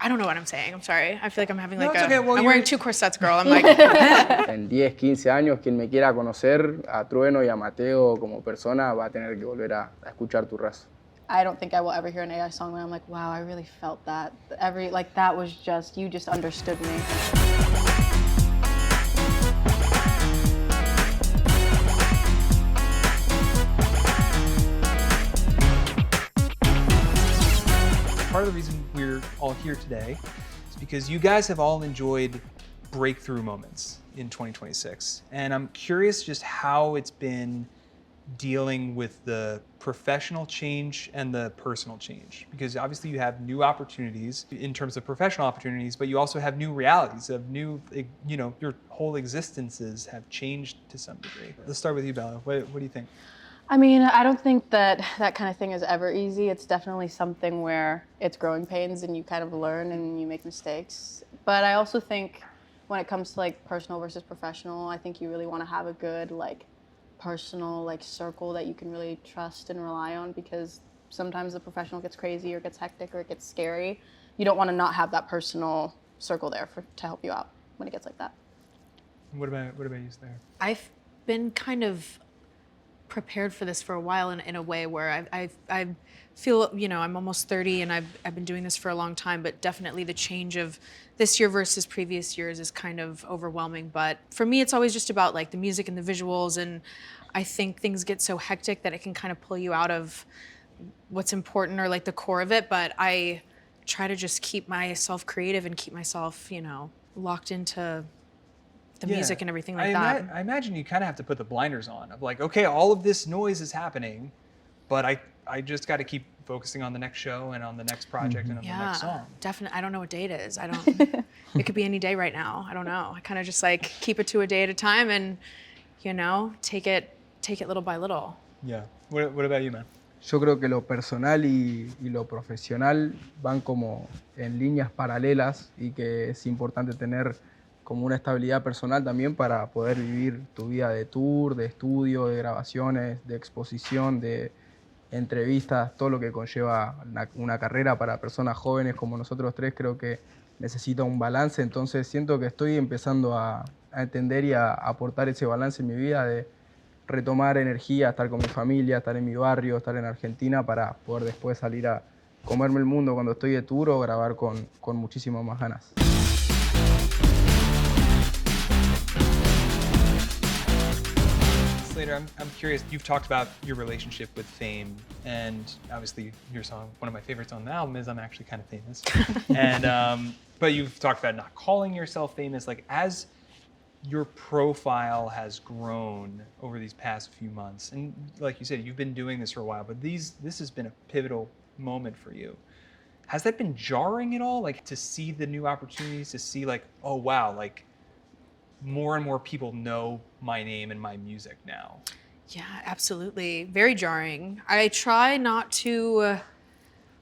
I don't know what I'm saying. I'm sorry. I feel like I'm having like it's okay. Well, I'm wearing 2 corsets, girl. I'm like. En 10, 15 años, quien me quiera conocer, a Trueno y a Mateo como persona, va a tener que volver a escuchar Turrazo. I don't think I will ever hear an AI song where I'm like, wow, I really felt that. That was just, you just understood me. Part of the reason we're all here today is because you guys have all enjoyed breakthrough moments in 2026. And I'm curious just how it's been dealing with the professional change and the personal change. Because obviously you have new opportunities in terms of professional opportunities, but you also have new realities of new, you know, your whole existences have changed to some degree. Let's start with you, Bella. What do you think? I mean, I don't think that kind of thing is ever easy. It's definitely something where it's growing pains and you kind of learn and you make mistakes. But I also think when it comes to like personal versus professional, I think you really want to have a good like personal like circle that you can really trust and rely on, because sometimes the professional gets crazy or gets hectic or it gets scary. You don't want to not have that personal circle there to help you out when it gets like that. What about you, Slayyyter? I've been kind of prepared for this for a while in a way where I feel, you know, I'm almost 30 and I've been doing this for a long time, but definitely the change of this year versus previous years is kind of overwhelming. But for me, it's always just about like the music and the visuals, and I think things get so hectic that it can kind of pull you out of what's important or like the core of it. But I try to just keep myself creative and keep myself, you know, locked into the music and everything like that. I imagine you kind of have to put the blinders on of like, okay, all of this noise is happening, but I just got to keep focusing on the next show and on the next project and on the next song. Definitely. I don't know what day it is. I don't, it could be any day right now. I don't know. I kind of just like keep it to a day at a time and, you know, take it little by little. Yeah. What about you, man? Yo creo que lo personal y lo profesional van como en líneas paralelas y que es importante tener como una estabilidad personal también para poder vivir tu vida de tour, de estudio, de grabaciones, de exposición, de entrevistas, todo lo que conlleva una carrera para personas jóvenes como nosotros tres. Creo que necesita un balance, entonces siento que estoy empezando a entender y a aportar ese balance en mi vida, de retomar energía, estar con mi familia, estar en mi barrio, estar en Argentina, para poder después salir a comerme el mundo cuando estoy de tour o grabar con muchísimas más ganas. Slayyyter, I'm curious, you've talked about your relationship with fame, and obviously your song, one of my favorites on the album is I'm Actually Kind of Famous. And but you've talked about not calling yourself famous. Like, as your profile has grown over these past few months, and like you said, you've been doing this for a while, but this has been a pivotal moment for you. Has that been jarring at all? Like, to see the new opportunities, to see like, oh wow, like more and more people know my name and my music now. Yeah, absolutely. Very jarring. I try not to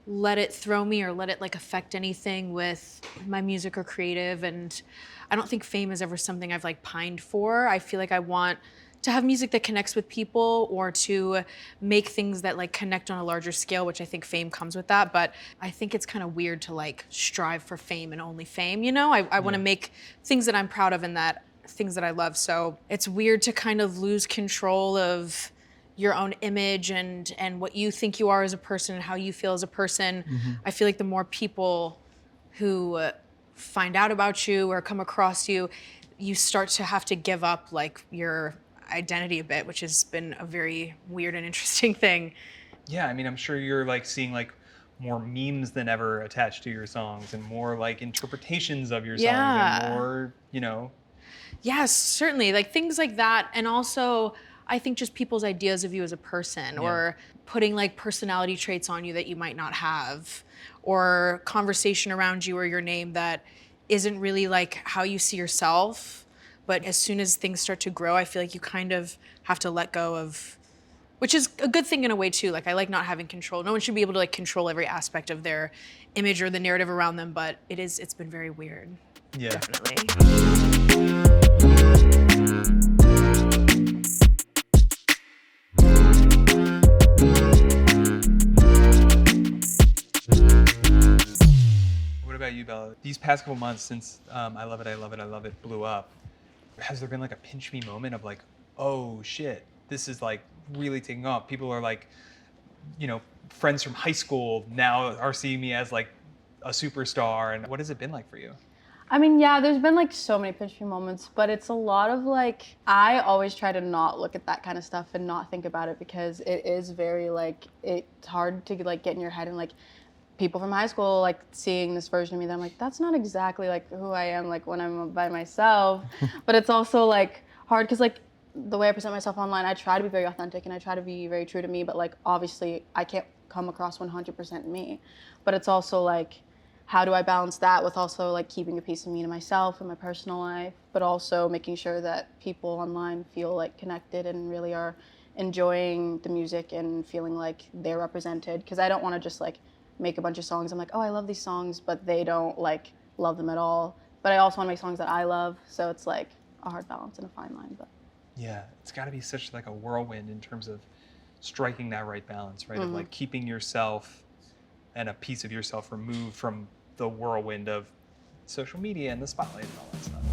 let it throw me or let it like affect anything with my music or creative. And I don't think fame is ever something I've like pined for. I feel like I want to have music that connects with people, or to make things that like connect on a larger scale, which I think fame comes with that. But I think it's kind of weird to like strive for fame and only fame, you know? I want to make things that I'm proud of and that things that I love. So it's weird to kind of lose control of your own image and what you think you are as a person and how you feel as a person. Mm-hmm. I feel like the more people who find out about you or come across you, you start to have to give up like your identity a bit, which has been a very weird and interesting thing. Yeah, I mean, I'm sure you're like seeing like more memes than ever attached to your songs, and more like interpretations of your songs, and more, you know. Yes, certainly, like things like that. And also, I think just people's ideas of you as a person, or putting like personality traits on you that you might not have, or conversation around you or your name that isn't really like how you see yourself. But as soon as things start to grow, I feel like you kind of have to let go of, which is a good thing in a way too. Like, I like not having control. No one should be able to like control every aspect of their image or the narrative around them, but it's been very weird. Yeah. Definitely. What about about you, Bella. These past couple months since I Love It, I Love It, I Love It blew up, has there been like a pinch me moment of like, oh shit, this is like really taking off? People are like, you know, friends from high school now are seeing me as like a superstar. And what has it been like for you? I mean, yeah, there's been like so many pinch me moments, but it's a lot of like, I always try to not look at that kind of stuff and not think about it because it is very like, it's hard to like get in your head and like people from high school like seeing this version of me that I'm like, that's not exactly like who I am like when I'm by myself. But it's also like hard because like the way I present myself online, I try to be very authentic and I try to be very true to me, but like obviously I can't come across 100% me. But it's also like, how do I balance that with also like keeping a piece of me to myself in my personal life, but also making sure that people online feel like connected and really are enjoying the music and feeling like they're represented. Because I don't want to just like make a bunch of songs. I'm like, oh, I love these songs, but they don't like love them at all. But I also want to make songs that I love. So it's like a hard balance and a fine line. But Yeah, it's got to be such like a whirlwind in terms of striking that right balance, right? Of like keeping yourself and a piece of yourself removed from the whirlwind of social media and the spotlight and all that stuff.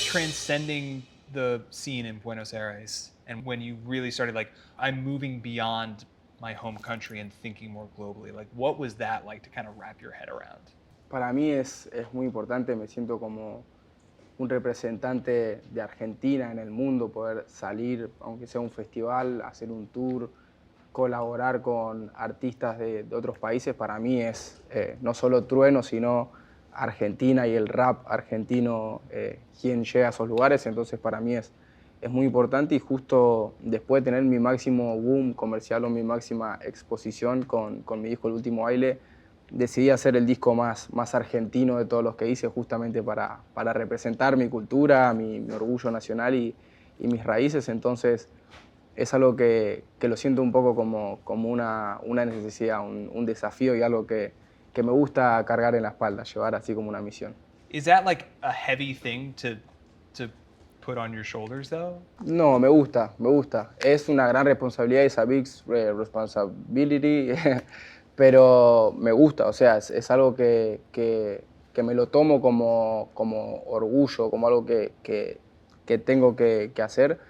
Transcending the scene in Buenos Aires, and when you really started like, I'm moving beyond my home country and thinking more globally, like what was that like to kind of wrap your head around? Para mí es muy importante, me siento como un representante de Argentina en el mundo, poder salir, aunque sea un festival, hacer un tour, colaborar con artistas de otros países. Para mí es no solo Trueno, sino Argentina y el rap argentino quien llega a esos lugares. Entonces para mí es muy importante, y justo después de tener mi máximo boom comercial o mi máxima exposición con mi disco El Último Baile, decidí hacer el disco más argentino de todos los que hice, justamente para representar mi cultura, mi orgullo nacional y mis raíces. Entonces es algo que lo siento un poco como una necesidad, un desafío y algo que me gusta cargar en la espalda, llevar así como una misión. Is that like a heavy thing to put on your shoulders though? No, me gusta. Es una gran responsabilidad, es a big responsibility, pero me gusta, o sea, es algo que me lo tomo como orgullo, como algo que tengo que hacer.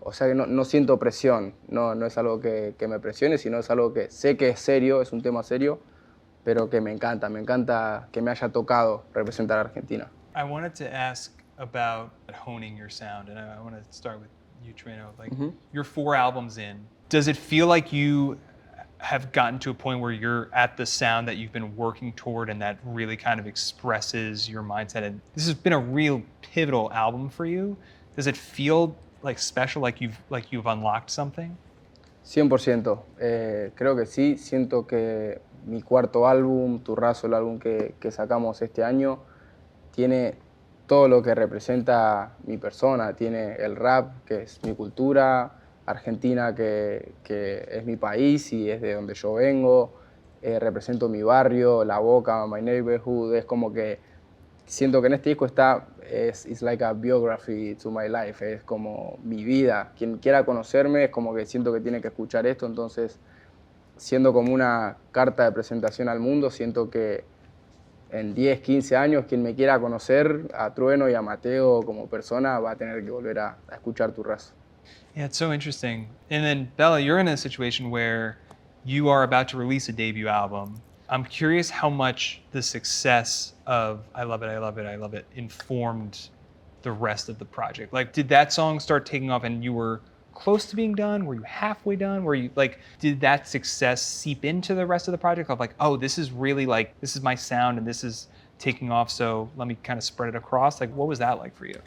O sea que no siento presión, no es algo que me presione, sino es algo que sé que es serio, es un tema serio, pero que me encanta que me haya tocado representar a Argentina. I wanted to ask about honing your sound, and I want to start with you, Trueno. Like, you're 4 albums in. Does it feel like you have gotten to a point where you're at the sound that you've been working toward and that really kind of expresses your mindset? And this has been a real pivotal album for you. Does it feel like special, like you've unlocked something? 100%. Creo que sí. Siento que mi cuarto álbum, Turrazo, el álbum que sacamos este año, tiene todo lo que representa mi persona. Tiene el rap, que es mi cultura, Argentina, que es mi país y es de donde yo vengo. Represento mi barrio, La Boca, my neighborhood. Es como que siento que en este disco it's like a biography to my life. Es como mi vida. Quien quiera conocerme es como que siento que tiene que escuchar esto. Entonces, siendo como una carta de presentación al mundo, siento que en 10, 15 años, quien me quiera conocer, a Trueno y a Mateo como persona, va a tener que volver a escuchar Turrazo. Yeah, it's so interesting. And then, Bella, you're in a situation where you are about to release a debut album. I'm curious how much the success of I Love It, I Love It, I Love It informed the rest of the project. Like, did that song start taking off and you were close to being done? Were you halfway done? Were you like, did that success seep into the rest of the project of like, oh, this is really like, this is my sound and this is taking off, so let me kind of spread it across? Like, what was that like for you?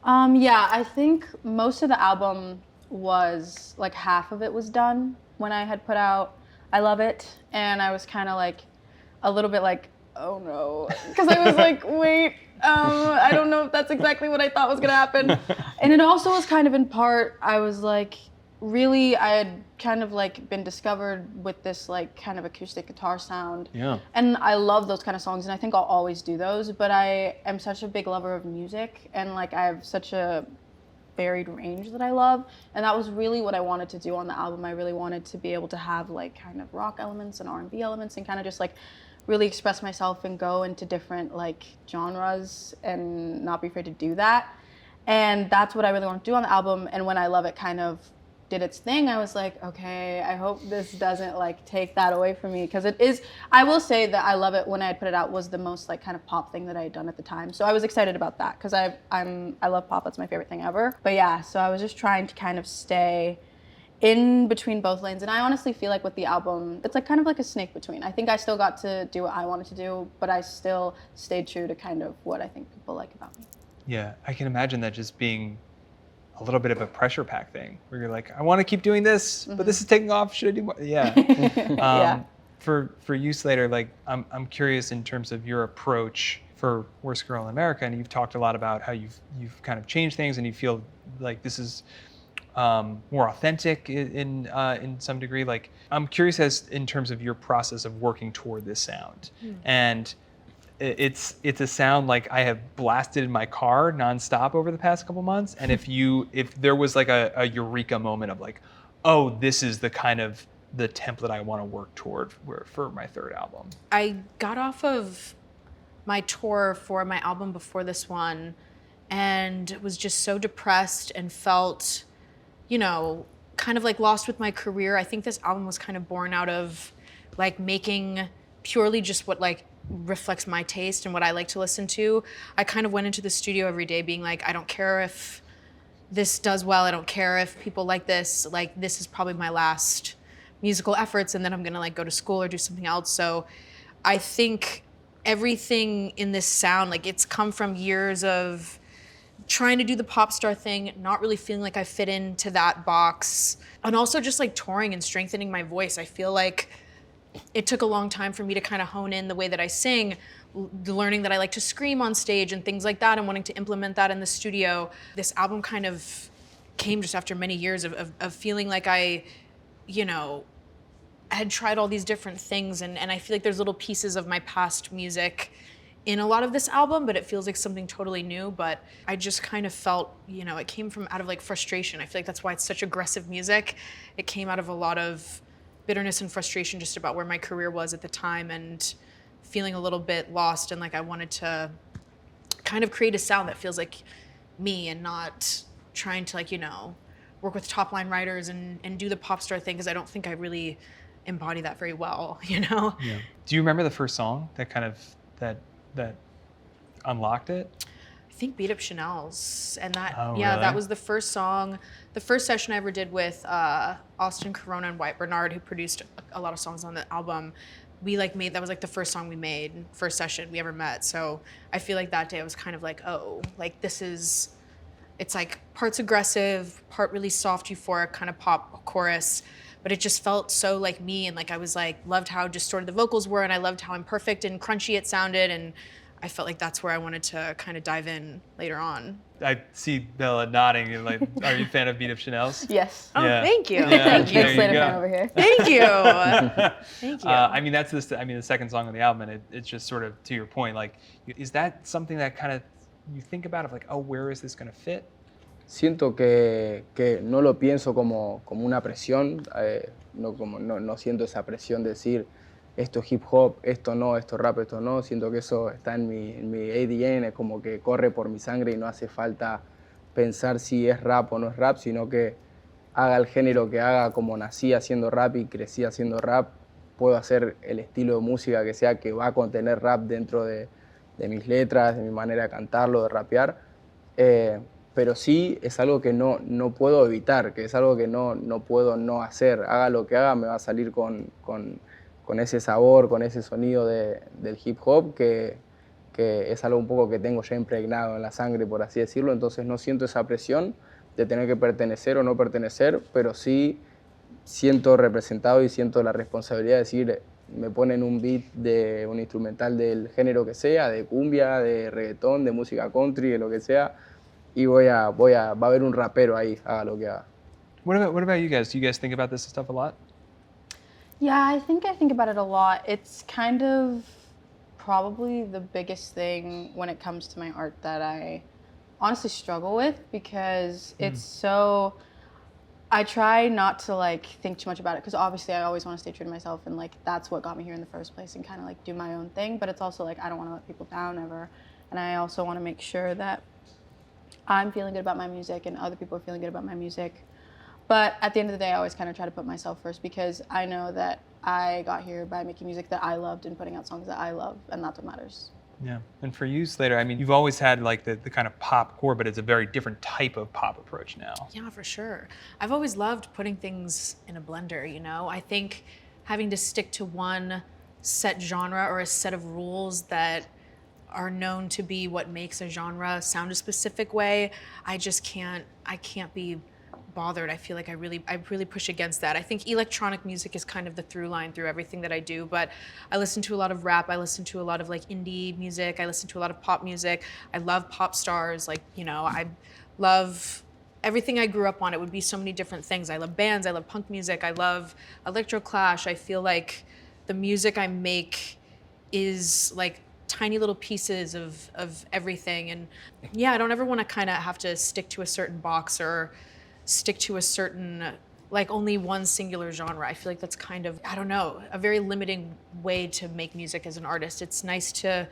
Yeah, I think most of the album was like half of it was done when I had put out I Love It, and I was kind of like a little bit like, oh no, because I was like, wait, I don't know if that's exactly what I thought was gonna happen. And it also was kind of in part, I was like, really, I had kind of like been discovered with this like kind of acoustic guitar sound. Yeah. And I love those kind of songs, and I think I'll always do those, but I am such a big lover of music, and like I have such a varied range that I love. And that was really what I wanted to do on the album. I really wanted to be able to have like kind of rock elements and R&B elements and kind of just like really express myself and go into different like genres and not be afraid to do that. And that's what I really want to do on the album. And when I Love It kind of did its thing, I was like, okay, I hope this doesn't like take that away from me, because it is. I will say that I Love It, when I had put it out, was the most like kind of pop thing that I had done at the time. So I was excited about that because I love pop. That's my favorite thing ever. But yeah, so I was just trying to kind of stay in between both lanes. And I honestly feel like with the album, it's like kind of like a snake between. I think I still got to do what I wanted to do, but I still stayed true to kind of what I think people like about me. Yeah, I can imagine that just being a little bit of a pressure pack thing where you're like, I want to keep doing this, but this is taking off. Should I do more? Yeah. Yeah. For you, Slayyyter, like I'm curious in terms of your approach for Worst Girl in America, and you've talked a lot about how you've kind of changed things, and you feel like this is more authentic in some degree. Like I'm curious as in terms of your process of working toward this sound, and it's a sound like I have blasted in my car nonstop over the past couple months. And if there was like a eureka moment of like, oh, this is the kind of the template I want to work toward for my third album. I got off of my tour for my album before this one and was just so depressed and felt, you know, kind of like lost with my career. I think this album was kind of born out of like making purely just what like reflects my taste and what I like to listen to. I kind of went into the studio every day being like, I don't care if this does well. I don't care if people like this. Like, this is probably my last musical efforts, and then I'm gonna like go to school or do something else. So I think everything in this sound, like it's come from years of trying to do the pop star thing, not really feeling like I fit into that box, and also just like touring and strengthening my voice. I feel like it took a long time for me to kind of hone in the way that I sing, learning that I like to scream on stage and things like that, and wanting to implement that in the studio. This album kind of came just after many years of feeling like I, you know, had tried all these different things, and I feel like there's little pieces of my past music in a lot of this album, but it feels like something totally new. But I just kind of felt, you know, it came from out of like frustration. I feel like that's why it's such aggressive music. It came out of a lot of bitterness and frustration just about where my career was at the time, and feeling a little bit lost, and like I wanted to kind of create a sound that feels like me and not trying to like, you know, work with top line writers and do the pop star thing, because I don't think I really embody that very well, you know? Yeah. Do you remember the first song that kind of that unlocked it? I think Beat Up Chanel's, and that, Oh, yeah, really? that was the first song, the first session I ever did with Austin Corona and White Bernard, who produced a lot of songs on the album. We like made, that was like the first song we made, first session we ever met. So I feel like that day I was kind of like, oh, like this is, it's like parts aggressive, part really soft, euphoric kind of pop chorus, but it just felt so like me. And like I was like, loved how distorted the vocals were, and I loved how imperfect and crunchy it sounded, and I felt like that's where I wanted to kind of dive in later on. I see Bella nodding and like, are you a fan of Beat Up Chanel's? Yes. Oh, Yeah. thank you. Yeah. Thank you. There you Slayyyter go. fan over here. Thank you. Thank you. I mean, that's the second song on the album, and it's just sort of to your point. Like, is that something that kind of you think about of like, oh, where is this going to fit? Siento que no lo pienso como una presión, no siento esa presión de decir esto es hip hop, esto no, esto rap, esto no. Siento que eso está en mi ADN, es como que corre por mi sangre y no hace falta pensar si es rap o no es rap, sino que haga el género que haga, como nací haciendo rap y crecí haciendo rap, puedo hacer el estilo de música que sea, que va a contener rap dentro de mis letras, de mi manera de cantarlo, de rapear. Pero sí es algo que no puedo evitar, que es algo que no puedo no hacer. Haga lo que haga, me va a salir con ese sabor, con ese sonido del hip hop, que es algo un poco que tengo ya impregnado en la sangre, por así decirlo. Entonces no siento esa presión de tener que pertenecer o no pertenecer, pero sí siento representado y siento la responsabilidad de decir, me ponen un beat de un instrumental del género que sea, de cumbia, de reggaetón, de música country, de lo que sea, y va a haber un rapero ahí, haga lo que haga. What about you guys? Do you guys think about this stuff a lot? Yeah, I think about it a lot. It's kind of probably the biggest thing when it comes to my art that I honestly struggle with because it's so. I try not to like think too much about it because obviously I always want to stay true to myself and like that's what got me here in the first place and kind of like do my own thing. But it's also like I don't want to let people down ever, and I also want to make sure that I'm feeling good about my music and other people are feeling good about my music. But at the end of the day, I always kind of try to put myself first because I know that I got here by making music that I loved and putting out songs that I love, and that's what matters. Yeah. And for you, Slayyyter, I mean, you've always had like the kind of pop core, but it's a very different type of pop approach now. Yeah, for sure. I've always loved putting things in a blender, you know? I think having to stick to one set genre or a set of rules that are known to be what makes a genre sound a specific way, I can't be bothered. I feel like I really push against that. I think electronic music is kind of the through line through everything that I do, but I listen to a lot of rap, I listen to a lot of like indie music, I listen to a lot of pop music. I love pop stars, like, you know, I love everything I grew up on. It would be so many different things. I love bands, I love punk music, I love electro clash. I feel like the music I make is like tiny little pieces of everything. And yeah, I don't ever want to kind of have to stick to a certain box or stick to a certain, like only one singular genre. I feel like that's kind of, I don't know, a very limiting way to make music as an artist. It's nice to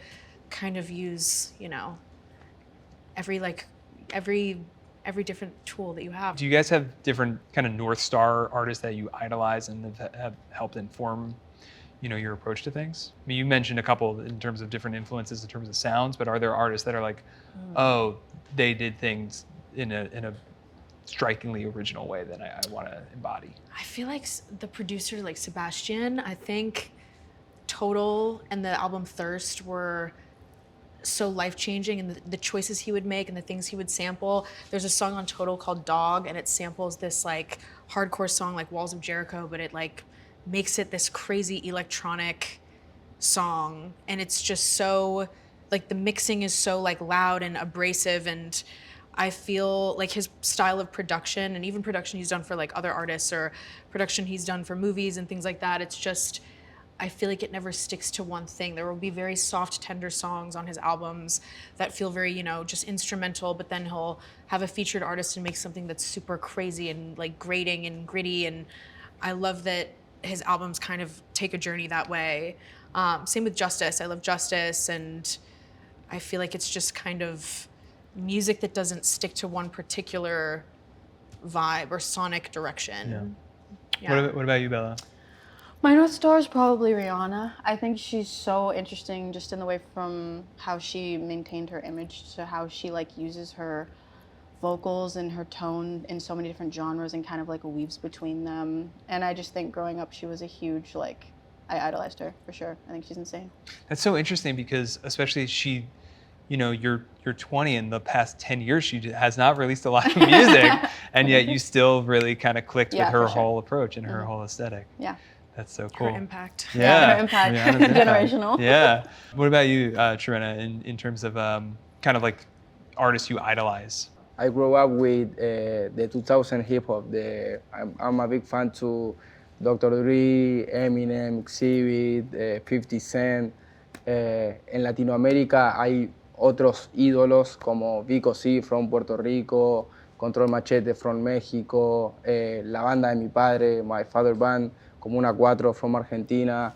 kind of use, you know, every different tool that you have. Do you guys have different kind of North Star artists that you idolize and have helped inform, you know, your approach to things? I mean, you mentioned a couple in terms of different influences in terms of sounds, but are there artists that are like, oh, they did things in a strikingly original way that I want to embody? I feel like the producer, like SebastiAn, I think Total and the album Thirst were so life-changing, and the choices he would make and the things he would sample. There's a song on Total called Dog, and it samples this like hardcore song like Walls of Jericho, but it like makes it this crazy electronic song, and it's just so like the mixing is so like loud and abrasive, and I feel like his style of production and even production he's done for like other artists or production he's done for movies and things like that, it's just, I feel like it never sticks to one thing. There will be very soft, tender songs on his albums that feel very, you know, just instrumental, but then he'll have a featured artist and make something that's super crazy and like grating and gritty, and I love that his albums kind of take a journey that way. Same with Justice. I love Justice, and I feel like it's just kind of music that doesn't stick to one particular vibe or sonic direction. Yeah. What about you, Bella? My North Star is probably Rihanna. I think she's so interesting just in the way from how she maintained her image to how she like uses her vocals and her tone in so many different genres and kind of like weaves between them. And I just think growing up she was a huge like, I idolized her for sure. I think she's insane. That's so interesting because especially she, you know, you're 20, in the past 10 years she has not released a lot of music, and yet you still really kind of clicked with her whole approach and her whole aesthetic. Yeah. That's so cool. Her impact. Yeah, her impact. Generational. Yeah. What about you, Trueno, in terms of kind of like artists you idolize? I grew up with the 2000 hip hop. I'm a big fan to Dr. Dre, Eminem, Exhibit, 50 Cent. En Latinoamérica hay otros ídolos como Vico C from Puerto Rico, Control Machete from México, la banda de mi padre, My Father Band, como una 4 from Argentina.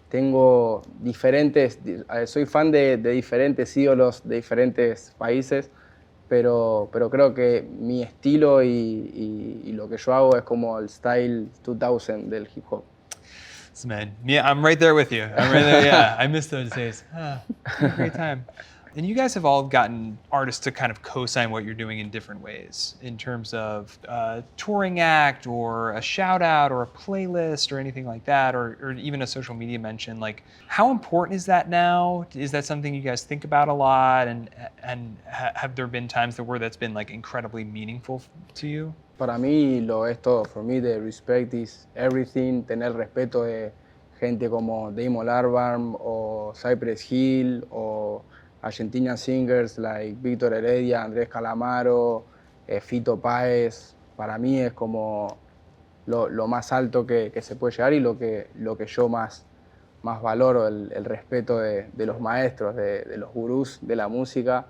Tengo diferentes, soy fan de diferentes ídolos de diferentes países, pero creo que mi estilo y lo que yo hago es como el style 2000 del hip hop. Man, yeah, I'm right there with you. I'm right there. Yeah, I miss those days. Great time. And you guys have all gotten artists to kind of co-sign what you're doing in different ways, in terms of touring act or a shout out or a playlist or anything like that, or even a social media mention. Like, how important is that now? Is that something you guys think about a lot? And have there been times where that's been like incredibly meaningful to you? Para mí lo es todo. For me, the respect is everything. Tener respeto de gente como Damon Albarn o Cypress Hill o Argentina singers like Víctor Heredia, Andrés Calamaro, Fito Páez. Para mí es como lo más alto que se puede llegar y lo que yo más valoro, el respeto de los maestros, de los gurús de la música.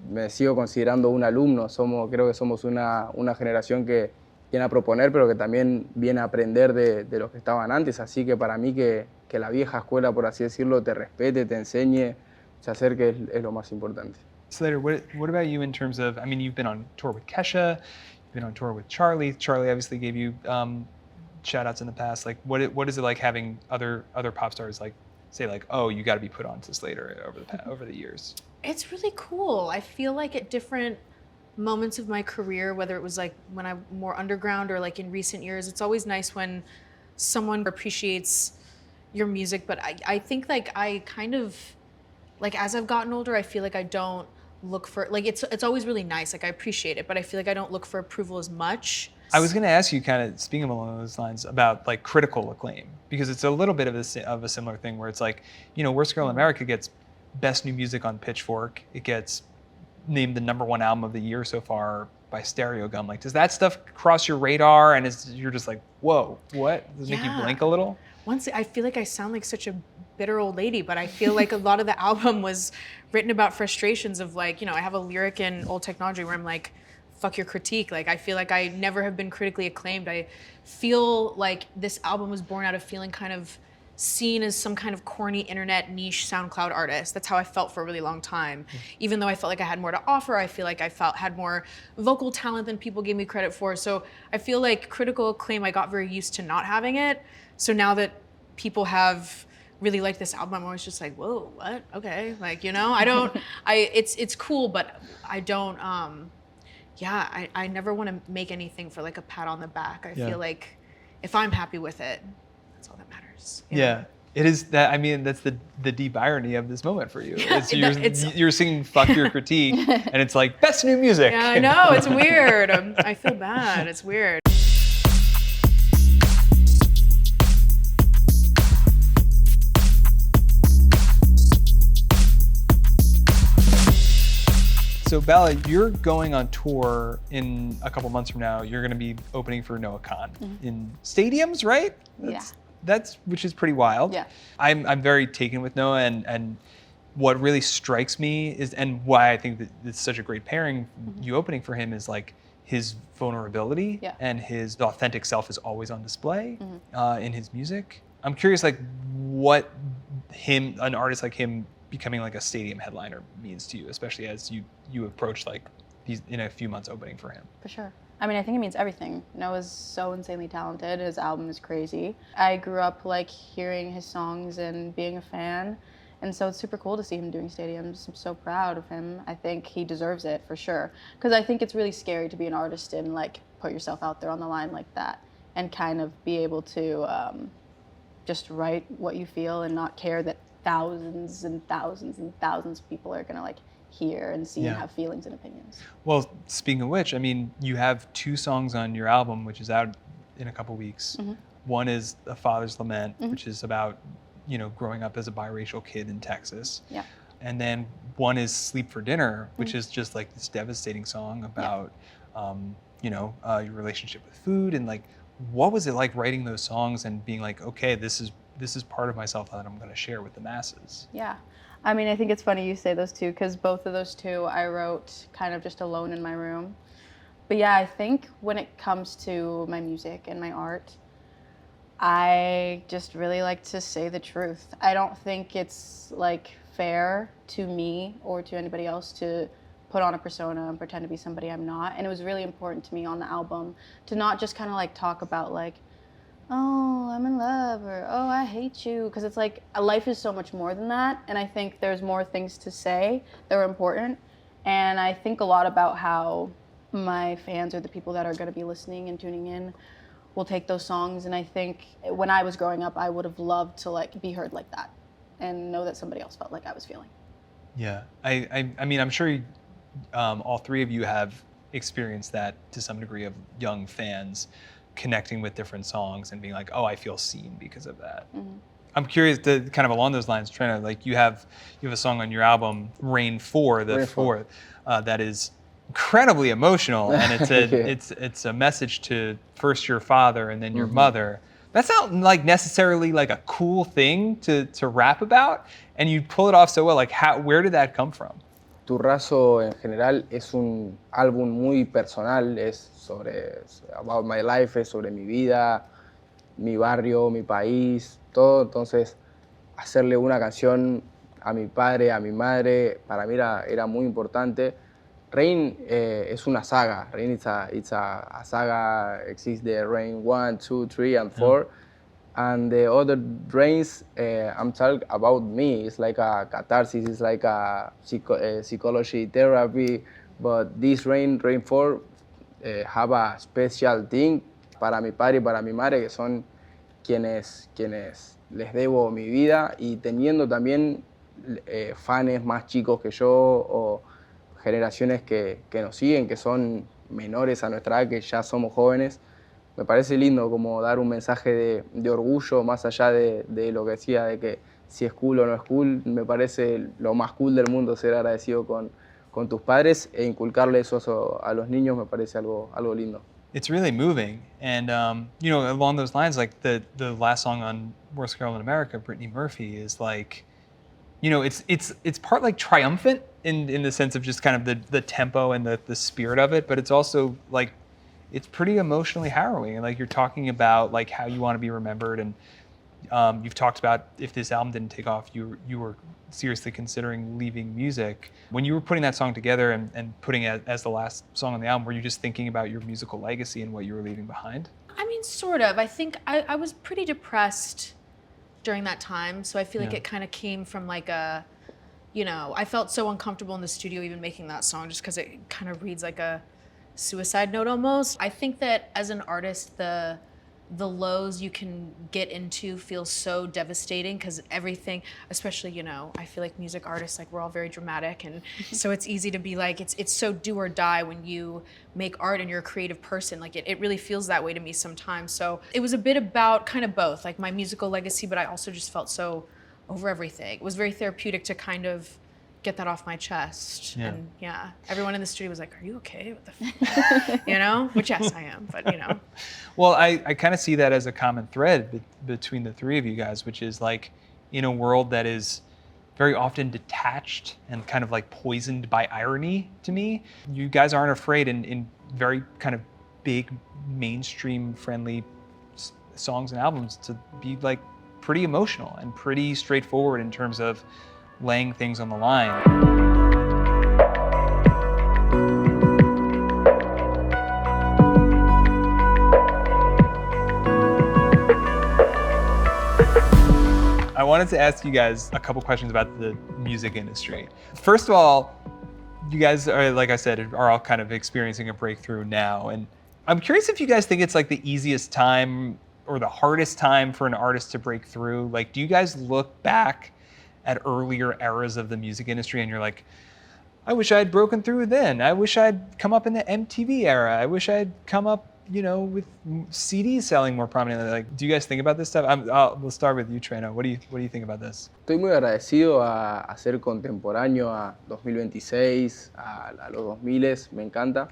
me sigo considerando un alumno. Creo que somos una generación que viene a proponer, pero que también viene a aprender de los que estaban antes. Así que para mí que la vieja escuela, por así decirlo, te respete, te enseñe, se acerque, es lo más importante. Slayyyter, what about you in terms of, I mean, you've been on tour with Kesha, you've been on tour with Charlie. Charlie obviously gave you shout outs in the past. Like, what is it like having other pop stars like say like, oh, you got to be put on to Slayyyter over the years? It's really cool. I feel like at different moments of my career, whether it was like when I'm more underground or like in recent years, it's always nice when someone appreciates your music. But I think like I kind of, like as I've gotten older, I feel like I don't look for, like it's always really nice. Like I appreciate it, but I feel like I don't look for approval as much. I was going to ask you, kind of speaking along those lines, about like critical acclaim, because it's a little bit of a similar thing where it's like, you know, Worst Girl in America gets Best New Music on Pitchfork. It gets named the #1 album of the year so far by Stereo Gum. Like, does that stuff cross your radar and you're just like, whoa, what? Does it make you blink a little? Once I feel like I sound like such a bitter old lady, but I feel like a lot of the album was written about frustrations of like, you know, I have a lyric in Old Technology where I'm like, fuck your critique. Like, I feel like I never have been critically acclaimed. I feel like this album was born out of feeling kind of seen as some kind of corny internet niche SoundCloud artist. That's how I felt for a really long time. Even though I felt like I had more to offer, I feel like I had more vocal talent than people gave me credit for. So I feel like critical acclaim, I got very used to not having it. So now that people have really liked this album, I'm always just like, whoa, what? Okay. Like, you know, it's cool, but I don't, I never want to make anything for like a pat on the back. I feel like if I'm happy with it, that's all that matters. You know? It is that. I mean, that's the deep irony of this moment for you. You're singing "Fuck Your Critique," and it's like Best New Music. Yeah, I know, it's weird. I feel bad. It's weird. So Bella, you're going on tour in a couple months from now. You're going to be opening for Noah Kahan in stadiums, right? That's which is pretty wild. Yeah. I'm very taken with Noah, and what really strikes me is, and why I think that it's such a great pairing, you opening for him, is like his vulnerability and his authentic self is always on display in his music. I'm curious, like, what an artist like him becoming like a stadium headliner means to you, especially as you approach like these in a few months opening for him. For sure. I mean, I think it means everything. Noah's so insanely talented. His album is crazy. I grew up like hearing his songs and being a fan. And so it's super cool to see him doing stadiums. I'm so proud of him. I think he deserves it for sure. Because I think it's really scary to be an artist and like put yourself out there on the line like that and kind of be able to just write what you feel and not care that thousands and thousands and thousands of people are gonna like hear and see and have feelings and opinions. Well, speaking of which, I mean, you have 2 songs on your album, which is out in a couple weeks. One is A Father's Lament, which is about, you know, growing up as a biracial kid in Texas. Yeah. And then one is Sleep for Dinner, which is just like this devastating song about, you know, your relationship with food. And like, what was it like writing those songs and being like, okay, this is part of myself that I'm going to share with the masses? Yeah. I mean, I think it's funny you say those two because both of those two I wrote kind of just alone in my room. But yeah, I think when it comes to my music and my art, I just really like to say the truth. I don't think it's like fair to me or to anybody else to put on a persona and pretend to be somebody I'm not. And it was really important to me on the album to not just kind of like talk about like, oh, I'm in love, or oh, I hate you, because it's like life is so much more than that, and I think there's more things to say that are important, and I think a lot about how my fans or the people that are going to be listening and tuning in will take those songs, and I think when I was growing up, I would have loved to like be heard like that and know that somebody else felt like I was feeling. Yeah, I mean, I'm sure all 3 of you have experienced that to some degree of young fans connecting with different songs and being like, oh, I feel seen because of that. I'm curious to kind of along those lines, Trueno, like you have a song on your album, Rain 4, the 4th, that is incredibly emotional, and it's a message to first your father and then your mother. That's not like necessarily like a cool thing to rap about, and you pull it off so well. Like, where did that come from? Turrazo en general es un álbum muy personal, es sobre about my life, es sobre mi vida, mi barrio, mi país, todo. Entonces, hacerle una canción a mi padre, a mi madre, para mí era muy importante. Rain es una saga. Rain it's a saga. Exists the Rain 1, 2, 3, and 4. And the other drains, I'm talking about me. It's like a catharsis. It's like a psychology therapy. But this Rain 4, have a special thing para mi padre y para mi madre, que son quienes les debo mi vida, y teniendo también fans más chicos que yo o generaciones que nos siguen, que son menores a nuestra edad, que ya somos jóvenes. Me parece lindo como dar un mensaje de orgullo, más allá de lo que decía, de que si es cool o no es cool. Me parece lo más cool del mundo ser agradecido con tus padres, e inculcarle eso a los niños me parece algo lindo. It's really moving, and you know, along those lines, like the last song on Worst Girl in America, Brittany Murphy, is like, you know, it's part like triumphant in the sense of just kind of the tempo and the spirit of it, but it's also like, it's pretty emotionally harrowing. And like, you're talking about like how you want to be remembered, and you've talked about if this album didn't take off, you were seriously considering leaving music. When you were putting that song together and putting it as the last song on the album, were you just thinking about your musical legacy and what you were leaving behind? I mean, sort of. I think I was pretty depressed during that time, so I feel like it kind of came from like a, you know, I felt so uncomfortable in the studio even making that song just because it kind of reads like a suicide note almost. I think that as an artist, the lows you can get into feel so devastating because everything, especially, you know, I feel like music artists, like we're all very dramatic, and so it's easy to be like, it's so do or die when you make art and you're a creative person. Like it really feels that way to me sometimes. So it was a bit about kind of both, like my musical legacy, but I also just felt so over everything. It was very therapeutic to kind of get that off my chest. Yeah. And yeah, everyone in the studio was like, are you okay? What the you know? Which yes, I am, but you know. Well, I kind of see that as a common thread between the three of you guys, which is like, in a world that is very often detached and kind of like poisoned by irony to me, you guys aren't afraid in very kind of big mainstream friendly songs and albums to be like pretty emotional and pretty straightforward in terms of laying things on the line. I wanted to ask you guys a couple questions about the music industry. First of all, you guys are, like I said, are all kind of experiencing a breakthrough now. And I'm curious if you guys think it's like the easiest time or the hardest time for an artist to break through. Like, do you guys look back at earlier eras of the music industry and you're like, I wish I had broken through then. I wish I'd come up in the MTV era. I wish I'd come up, you know, with CDs selling more prominently. Like, do you guys think about this stuff? We'll start with you, Trueno. What do you think about this? Estoy muy agradecido a ser contemporáneo a 2026, a los 2000, me encanta.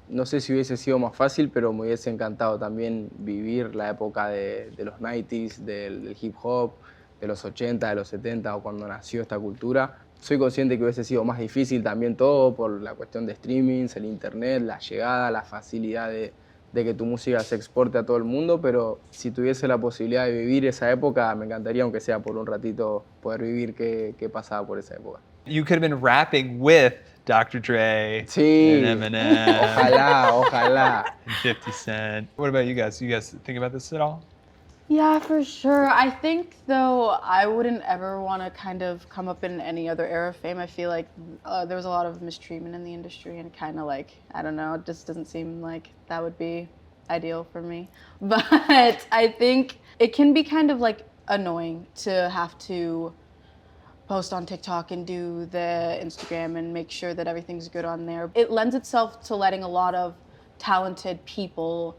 No sé si hubiese sido más fácil, pero me hubiese encantado también vivir la época de los 90s, del hip hop, de los 80, de los 70, o cuando nació esta cultura. Soy consciente que hubiese sido más difícil también todo por la cuestión de streamings, el internet, la llegada, la facilidad de que tu música se exporte a todo el mundo, pero si tuviese la posibilidad de vivir esa época, me encantaría, aunque sea por un ratito, poder vivir qué pasaba por esa época. You could have been rapping with Dr. Dre Sí, and Eminem. ojalá. And 50 Cent. What about you guys? Do you guys think about this at all? Yeah, for sure. I think, though, I wouldn't ever want to kind of come up in any other era of fame. I feel like there was a lot of mistreatment in the industry, and kind of like, I don't know, it just doesn't seem like that would be ideal for me. But I think it can be kind of like annoying to have to post on TikTok and do the Instagram and make sure that everything's good on there. It lends itself to letting a lot of talented people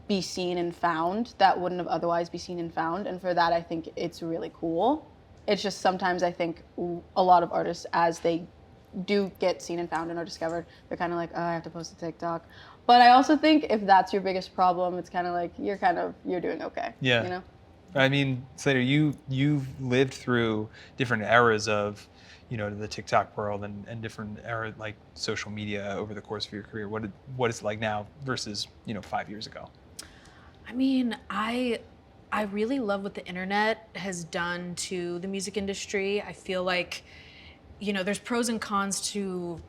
be seen and found that wouldn't have otherwise be seen and found. And for that, I think it's really cool. It's just sometimes I think a lot of artists, as they do get seen and found and are discovered, they're kind of like, oh, I have to post a TikTok. But I also think if that's your biggest problem, it's kind of like you're doing okay. Yeah. You know? I mean, Slayyyter, you've lived through different eras of, the TikTok world and different era like social media over the course of your career. What is it like now versus 5 years ago? I mean, I really love what the internet has done to the music industry. I feel like, there's pros and cons to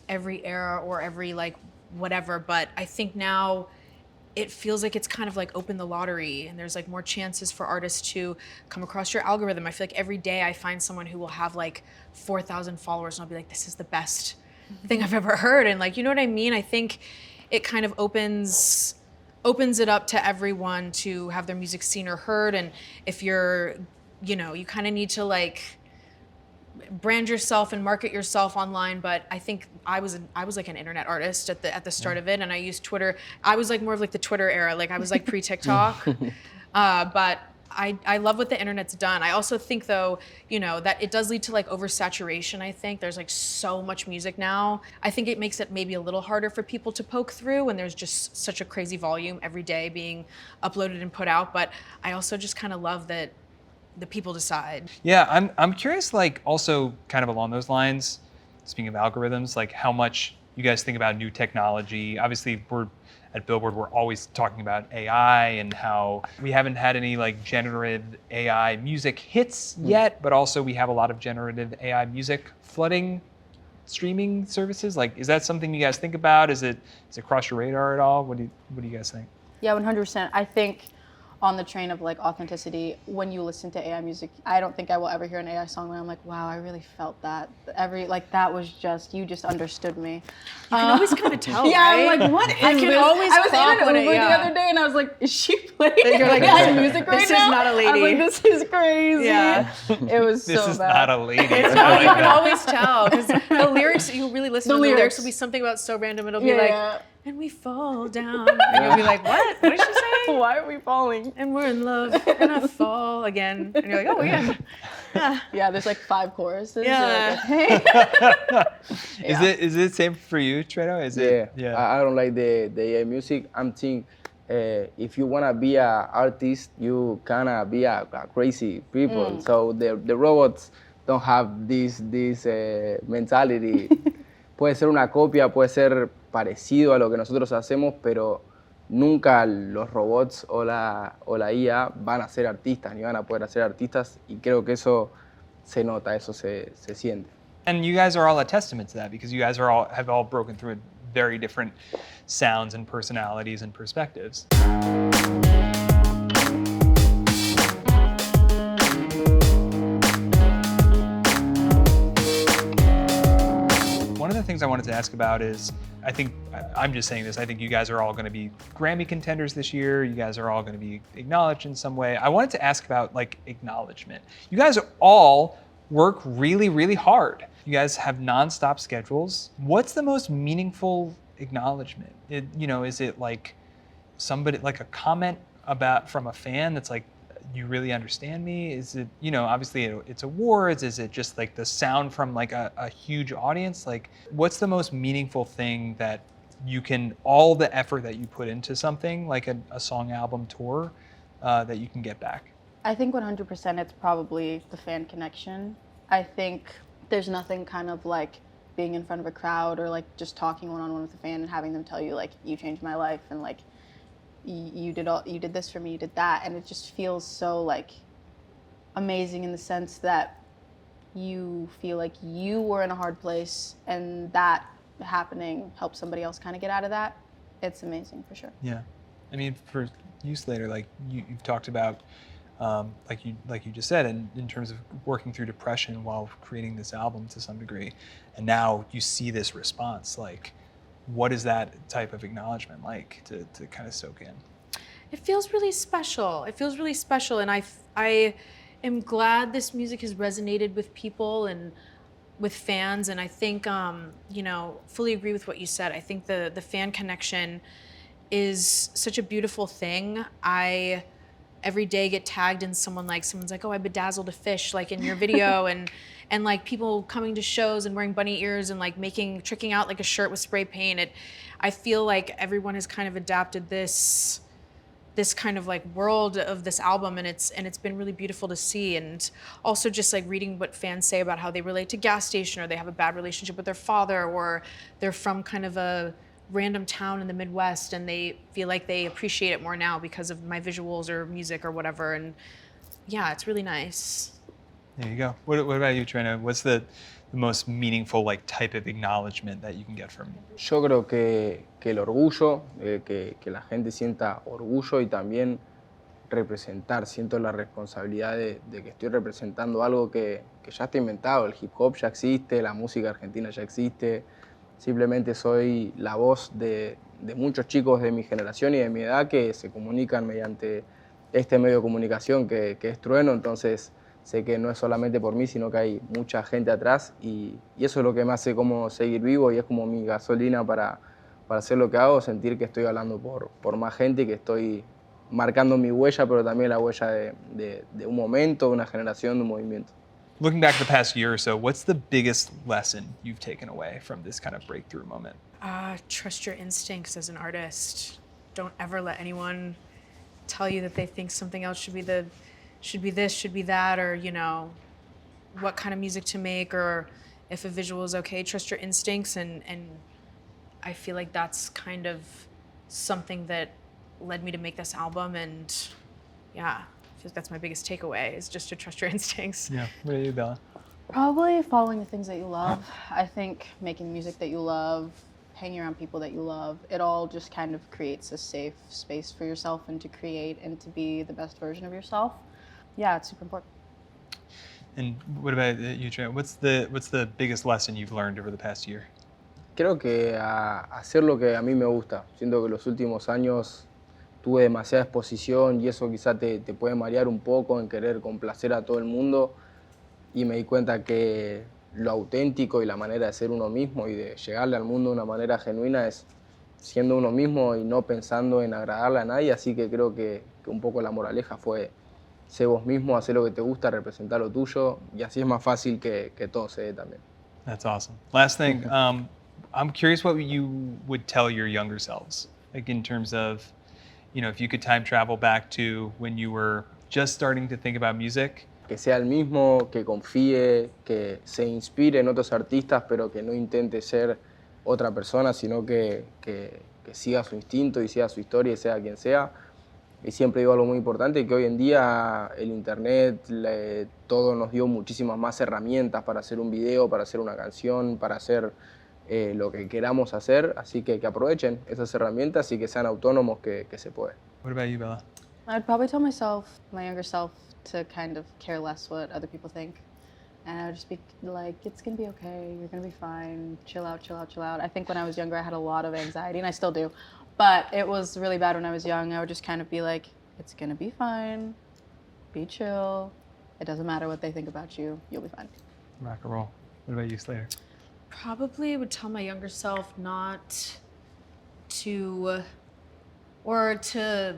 every era or every like whatever, but I think now it feels like it's kind of like open the lottery and there's like more chances for artists to come across your algorithm. I feel like every day I find someone who will have like 4,000 followers and I'll be like, this is the best thing I've ever heard. And like, you know what I mean? I think it kind of opens it up to everyone to have their music seen or heard. And if you're, you kind of need to like brand yourself and market yourself online. But I think I was like an internet artist at the start of it, and I used Twitter. I was like more of like the Twitter era. Like I was like pre-TikTok. But I love what the internet's done. I also think though, that it does lead to like oversaturation. I think there's like so much music now. I think it makes it maybe a little harder for people to poke through when there's just such a crazy volume every day being uploaded and put out. But I also just kind of love that the people decide. Yeah, I'm curious, like also kind of along those lines, speaking of algorithms, like how much you guys think about new technology. Obviously, we're at Billboard, we're always talking about AI and how we haven't had any like generative AI music hits yet, but also we have a lot of generative AI music flooding streaming services. Like, is that something you guys think about? Is it cross your radar at all? What do you guys think? Yeah, 100%. I think on the train of like authenticity, when you listen to AI music, I don't think I will ever hear an AI song where I'm like, wow, I really felt that. That was just, you just understood me. You can always kind of tell, yeah, right? I'm like, what is I can this? always I was clock in when an Uber yeah. the other day and I was like, is she playing You're like, AI music right this now? is not a lady. I was like, this is crazy. Yeah. It was This so is bad. not a lady. It's not, you can always tell because the lyrics, you really listen The to the lyrics lyrics will be something about so random. It'll be Yeah. like, and we fall down. And you'll be like, what? What did she say? Why are we falling? And we're in love. We're gonna fall again. And you're like, oh yeah. Yeah, there's like 5 choruses. Yeah. You're like, okay. Is it same for you, Trueno? Is it? Yeah. I don't like the AI music. I'm think if you wanna be an artist, you kinda be a crazy people. So the robots don't have this mentality. Puede ser una copia, puede ser parecido a lo que nosotros hacemos, pero nunca los robots o la IA van a ser artistas, ni van a poder ser artistas, y creo que eso se nota, eso se siente. And you guys are all a testament to that because you guys have all broken through very different sounds and personalities and perspectives. One of the things I wanted to ask about is, I'm just saying this, I think you guys are all going to be Grammy contenders this year. You guys are all going to be acknowledged in some way. I wanted to ask about like acknowledgement. You guys all work really, really hard. You guys have nonstop schedules. What's the most meaningful acknowledgement? Is it like somebody, like a comment from a fan that's like, you really understand me? Is it, obviously it's awards. Is it just like the sound from like a huge audience? Like, what's the most meaningful thing that all the effort that you put into something like a song, album, tour, that you can get back? I think 100% it's probably the fan connection. I think there's nothing kind of like being in front of a crowd or like just talking one-on-one with a fan and having them tell you like, you changed my life and like, you did this for me, you did that, and it just feels so like amazing in the sense that you feel like you were in a hard place and that happening helped somebody else kind of get out of that. It's amazing for sure. Yeah, I mean, for you, Slayyyter, like you've talked about, like you just said, in terms of working through depression while creating this album to some degree, and now you see this response. Like, what is that type of acknowledgement like to kind of soak in? It feels really special. And I am glad this music has resonated with people and with fans. And I think, fully agree with what you said. I think the fan connection is such a beautiful thing. I every day get tagged in someone's like, oh, I bedazzled a fish, like in your video, and like people coming to shows and wearing bunny ears and like tricking out like a shirt with spray paint. I feel like everyone has kind of adapted this this kind of like world of this album, and it's been really beautiful to see. And also just like reading what fans say about how they relate to Gas Station, or they have a bad relationship with their father, or they're from kind of a random town in the Midwest and they feel like they appreciate it more now because of my visuals or music or whatever. And yeah, it's really nice. There you go. What about you, Trueno? What's the most meaningful like type of acknowledgement that you can get from? Yo creo que el orgullo, que la gente sienta orgullo y también representar. Siento la responsabilidad de que estoy representando algo que ya está inventado. El hip hop ya existe, la música argentina ya existe. Simplemente soy la voz de muchos chicos de mi generación y de mi edad que se comunican mediante este medio de comunicación que es Trueno. Entonces sé que no es solamente por mí, sino que hay mucha gente atrás y eso es lo que me hace como seguir vivo y es como mi gasolina para hacer lo que hago, sentir que estoy hablando por más gente y que estoy marcando mi huella, pero también la huella de un momento, de una generación, de un movimiento. Looking back the past year or so, what's the biggest lesson you've taken away from this kind of breakthrough moment? Trust your instincts as an artist. Don't ever let anyone tell you that they think something else should be this, should be that, or you know, what kind of music to make, or if a visual is okay. Trust your instincts, and I feel like that's kind of something that led me to make this album. And yeah, I feel like that's my biggest takeaway, is just to trust your instincts. Yeah. What about you, Bella? Probably following the things that you love. I think making music that you love, hanging around people that you love, it all just kind of creates a safe space for yourself and to create and to be the best version of yourself. Yeah, it's super important. And what about you, Trueno? What's the biggest lesson you've learned over the past year? Creo que a hacer lo que a mí me gusta. Siento que los últimos años tuve demasiada exposición y eso quizá te puede marear un poco en querer complacer a todo el mundo y me di cuenta que lo auténtico y la manera de ser uno mismo y de llegarle al mundo de una manera genuina es siendo uno mismo y no pensando en agradarle a nadie, así que creo que un poco la moraleja fue sé vos mismo, hacer lo que te gusta, representar lo tuyo y así es más fácil que todo se dé también. That's awesome. Last thing, I'm curious what you would tell your younger selves, like in terms of, you know, if you could time travel back to when you were just starting to think about music. Que sea el mismo, que confíe, que se inspire en otros artistas, pero que no intente ser otra persona, sino que siga su instinto y siga su historia y sea quien sea. Y siempre digo algo muy importante, que hoy en día el internet, todo nos dio muchísimas más herramientas para hacer un video, para hacer una canción, para hacer lo que queramos hacer, así que aprovechen esas herramientas y que sean autónomos, que se puede. What about you, Bella? I'd probably tell myself, my younger self, to kind of care less what other people think. And I would just be like, it's gonna be okay, you're gonna be fine, chill out, chill out, chill out. I think when I was younger, I had a lot of anxiety, and I still do. But it was really bad when I was young. I would just kind of be like, it's gonna be fine, be chill. It doesn't matter what they think about you, you'll be fine. Rock and roll. What about you, Slayyyter? Probably would tell my younger self not to, or to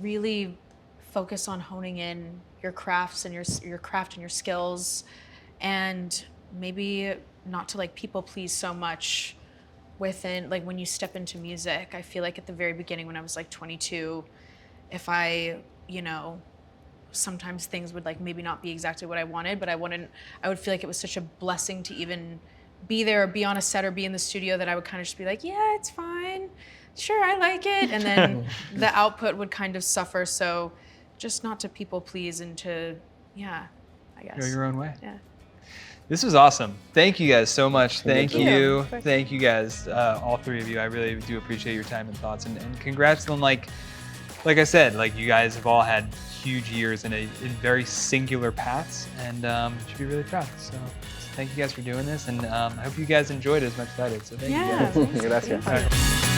really focus on honing in your crafts and your craft and your skills, and maybe not to like people please so much within, like when you step into music. I feel like at the very beginning when I was like 22, if I, you know, sometimes things would like maybe not be exactly what I wanted, but I would feel like it was such a blessing to even be there or be on a set or be in the studio that I would kind of just be like, yeah, it's fine. Sure, I like it. And then the output would kind of suffer. So just not to people please and to, yeah, I guess. Go your own way. Yeah. This was awesome. Thank you guys so much. Thank you. you. Thank you guys, all three of you. I really do appreciate your time and thoughts. And congrats on like I said, like you guys have all had huge years in very singular paths, and you should be really proud. So thank you guys for doing this, and I hope you guys enjoyed it as much as I did. So thank you guys. Gracias. All right.